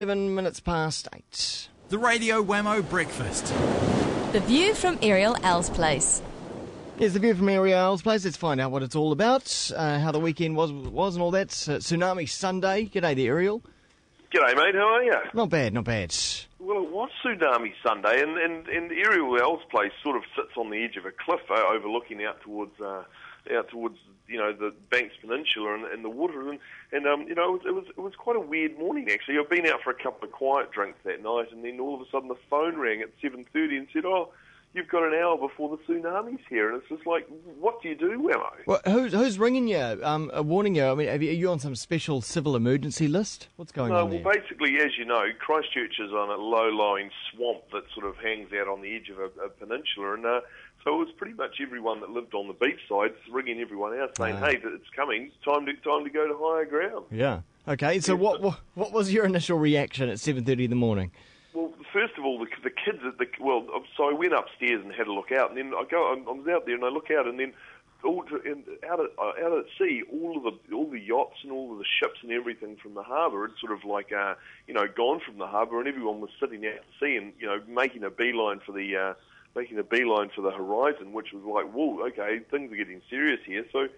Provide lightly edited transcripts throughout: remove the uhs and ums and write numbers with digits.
7 minutes past 8. The Radio Wammo Breakfast. The view from Airial Al's place. Here's the view from Airial's place. Let's find out what it's all about, how the weekend was and all that. Tsunami Sunday. G'day there, Airial. G'day, mate. How are you? Not bad, not bad. Well, it was Tsunami Sunday, and Airial's place sort of sits on the edge of a cliff overlooking out towards the Banks Peninsula and the water, and it was quite a weird morning actually. I've been out for a couple of quiet drinks that night, and then all of a sudden the phone rang at 7:30 and said, "Oh, you've got an hour before the tsunami's here," and it's just like, what do you do, Wammo? Well, who's ringing you, warning you? I mean, are you on some special civil emergency list? What's going on there? Well, basically, as you know, Christchurch is on a low-lying swamp that sort of hangs out on the edge of a peninsula, and so it was pretty much everyone that lived on the beachside ringing everyone out saying, "Hey, it's coming, time to go to higher ground." Yeah. Okay. So what was your initial reaction at 7:30 in the morning? Well, first of all, the kids so I went upstairs and had a look out, and then I was out there and I look out, and then out at sea, all the yachts and all of the ships and everything from the harbour had sort of like gone from the harbour, and everyone was sitting out at sea and making a beeline for the horizon, which was like, whoa, okay, things are getting serious here. So,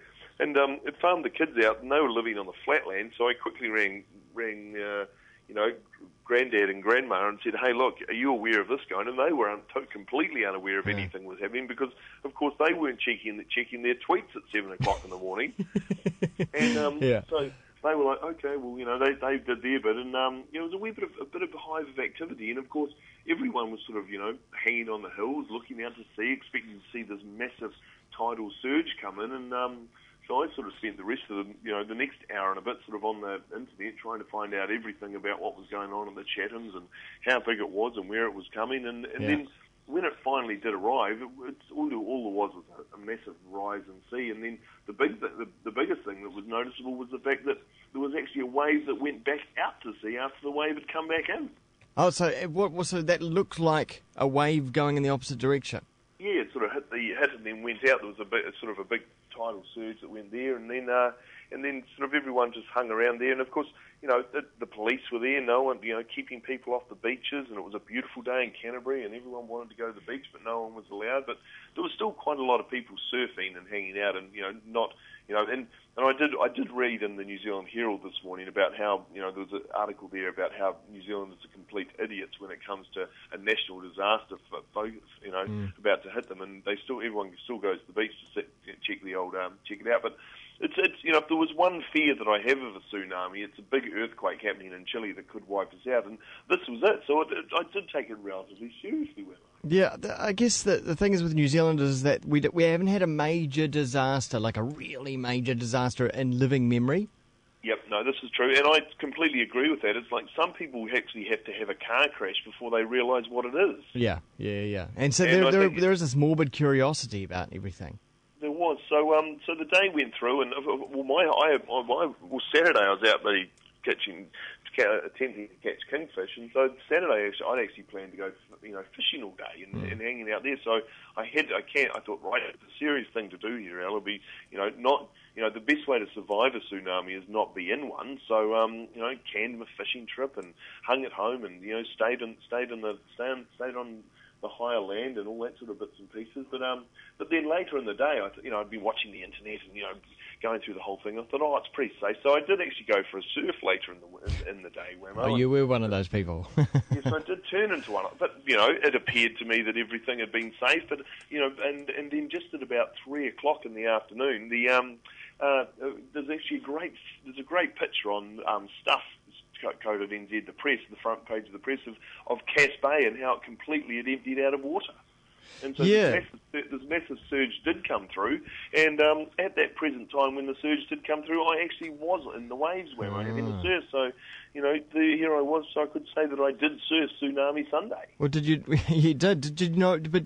and it found the kids out, and they were living on the flatland. So I quickly rang Granddad and Grandma and said, "Hey, look, are you aware of this going?" And they were completely unaware of anything was happening because, of course, they weren't checking their tweets at 7:00 in the morning. And so they were like, "Okay, well, they did their bit," and it was a bit of a hive of activity, and of course, everyone was sort of hanging on the hills, looking out to sea, expecting to see this massive tidal surge come in, and so I sort of spent the rest of the next hour and a bit sort of on the internet trying to find out everything about what was going on in the Chathams and how big it was and where it was coming. And then when it finally did arrive, all there was a massive rise in sea. And then the biggest thing that was noticeable was the fact that there was actually a wave that went back out to sea after the wave had come back in. Oh, so so that looked like a wave going in the opposite direction? Yeah, it sort of hit and then went out. There was a big tidal surge that went there, and then sort of everyone just hung around there. And of course, the police were there, no one, keeping people off the beaches. And it was a beautiful day in Canterbury, and everyone wanted to go to the beach, but no one was allowed. But there was still quite a lot of people surfing and hanging out, and And I did read in the New Zealand Herald this morning about how there was an article there about how New Zealanders are complete idiots when it comes to a national disaster about to hit them, and everyone still goes to the beach to check it out. But it's if there was one fear that I have of a tsunami, it's a big earthquake happening in Chile that could wipe us out, and this was it. So I did take it relatively seriously with it. Yeah, I guess the thing is with New Zealand is that we haven't had a major disaster, like a really major disaster in living memory. Yep, no, this is true, and I completely agree with that. It's like some people actually have to have a car crash before they realise what it is. Yeah. And so there is this morbid curiosity about everything. There was. So the day went through, and Saturday I was out there attempting to catch kingfish, and so Saturday I'd actually planned to go fishing all day and hanging out there. So I thought, right, it's a serious thing to do here. It'll be the best way to survive a tsunami is not be in one. So canned my fishing trip and hung at home and stayed on the higher land and all that sort of bits and pieces. But then later in the day, I'd been watching the internet and going through the whole thing. I thought, it's pretty safe. So I did actually go for a surf later in the day. Oh, you were one of those people. Yes, I did turn into one. But it appeared to me that everything had been safe. But and then just at about 3:00 in the afternoon, there's actually a great picture on Stuff. Coded NZ, the press, the front page of the press of Cass Bay and how it completely had emptied out of water. And so this massive surge did come through, and at that present time when the surge did come through, I actually was in the waves where I had never surfed. So, here I was, so I could say that I did surf Tsunami Sunday. Well, did you? You did. Did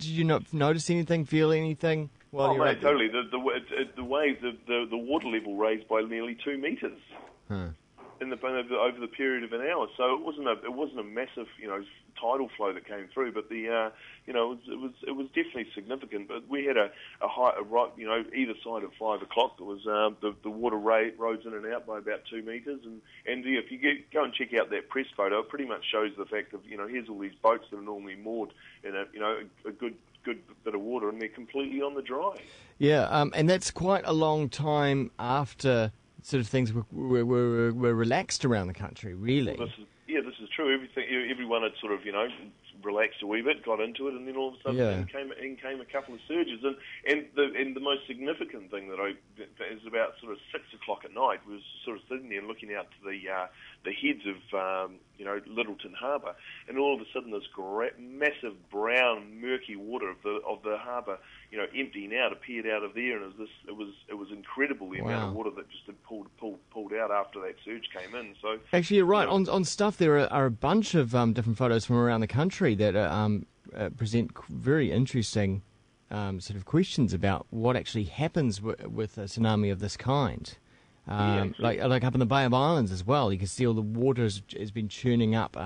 you not notice anything, feel anything? Totally. The water level raised by nearly 2 metres. Huh. over the period of an hour. So it wasn't a massive tidal flow that came through, but it was definitely significant. But we had a right either side of 5 o'clock. It was the water rose in and out by about 2 metres, and if you go and check out that press photo, it pretty much shows the fact of here's all these boats that are normally moored in a good bit of water, and they're completely on the dry. Yeah, and that's quite a long time after sort of things were relaxed around the country, really. Well, this is true. Everyone had sort of relaxed a wee bit, got into it, and then all of a sudden in came a couple of surges. And the most significant thing that is about sort of 6 o'clock at night. We was sort of sitting there looking out to the heads of Littleton Harbour, and all of a sudden this massive brown murky water of the harbour emptying out appeared out of there, and it was incredible the amount of water that just had pulled out after that surge came in. So actually, you're right. On stuff, there are a bunch of different photos from around the country that present very interesting sort of questions about what actually happens with a tsunami of this kind. Like up in the Bay of Islands as well, you can see all the water has been churning up.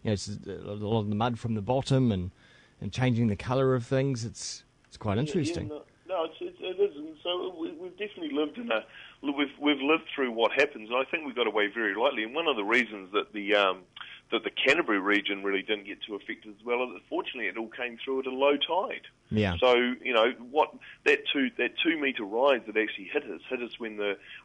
It's a lot of the mud from the bottom and changing the colour of things. It's quite interesting. It is, and so we've definitely lived we've lived through what happens. And I think we got away very lightly. And one of the reasons that the Canterbury region really didn't get too affected as well, fortunately, it all came through at a low tide. Yeah. So what that 2 metre rise that actually hit us when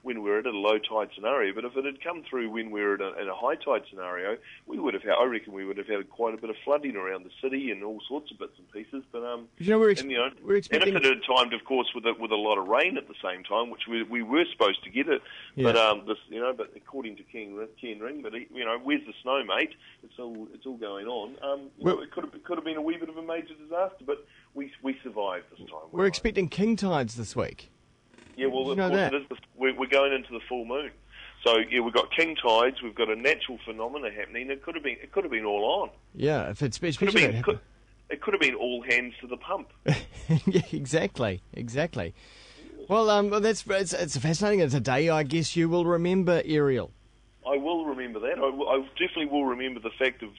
we're at a low tide scenario. But if it had come through when we were in a high tide scenario, I reckon we would have had quite a bit of flooding around the city and all sorts of bits and pieces. But we're expecting. And if it had timed, of course, with a lot of rain at the same time, which we were supposed to get it. Yeah. But according to Ken Ring, but where's the snow, mate? It's all going on. It could have been a wee bit of a major disaster, but we survived this time. We're expecting king tides this week. Yeah, well, of course we're going into the full moon. So yeah, we've got king tides. We've got a natural phenomena happening. It could have been all on. Yeah, if it's it could have been all hands to the pump. Yeah, exactly. Well, it's fascinating. It's a day I guess you will remember, Airial. I will remember that. I definitely will remember the fact of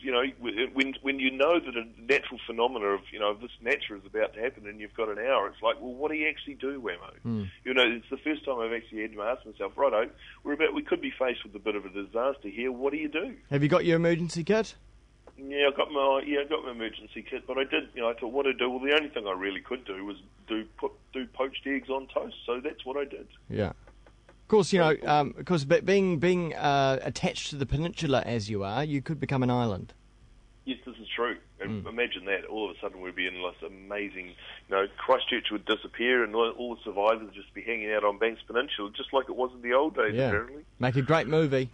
when you know that a natural phenomena of this nature is about to happen, and you've got an hour. It's like, well, what do you actually do, Wammo? It's the first time I've actually had to ask myself, righto, we could be faced with a bit of a disaster here. What do you do? Have you got your emergency kit? Yeah, I got my emergency kit, but I did. I thought, what to do? Well, the only thing I really could do was do poached eggs on toast. So that's what I did. Yeah. Of course, being attached to the peninsula as you are, you could become an island. Yes, this is true. Imagine that. All of a sudden we'd be in this amazing, Christchurch would disappear and all the survivors would just be hanging out on Banks Peninsula, just like it was in the old days, apparently. Make a great movie.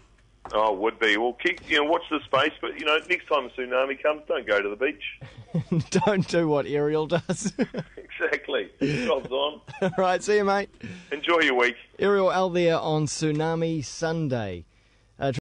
Oh, would be. Well, watch this space, but, next time a tsunami comes, don't go to the beach. Don't do what Airial does. Exactly. Job's on. All right, see you, mate. Enjoy your week. Airial out there on Tsunami Sunday.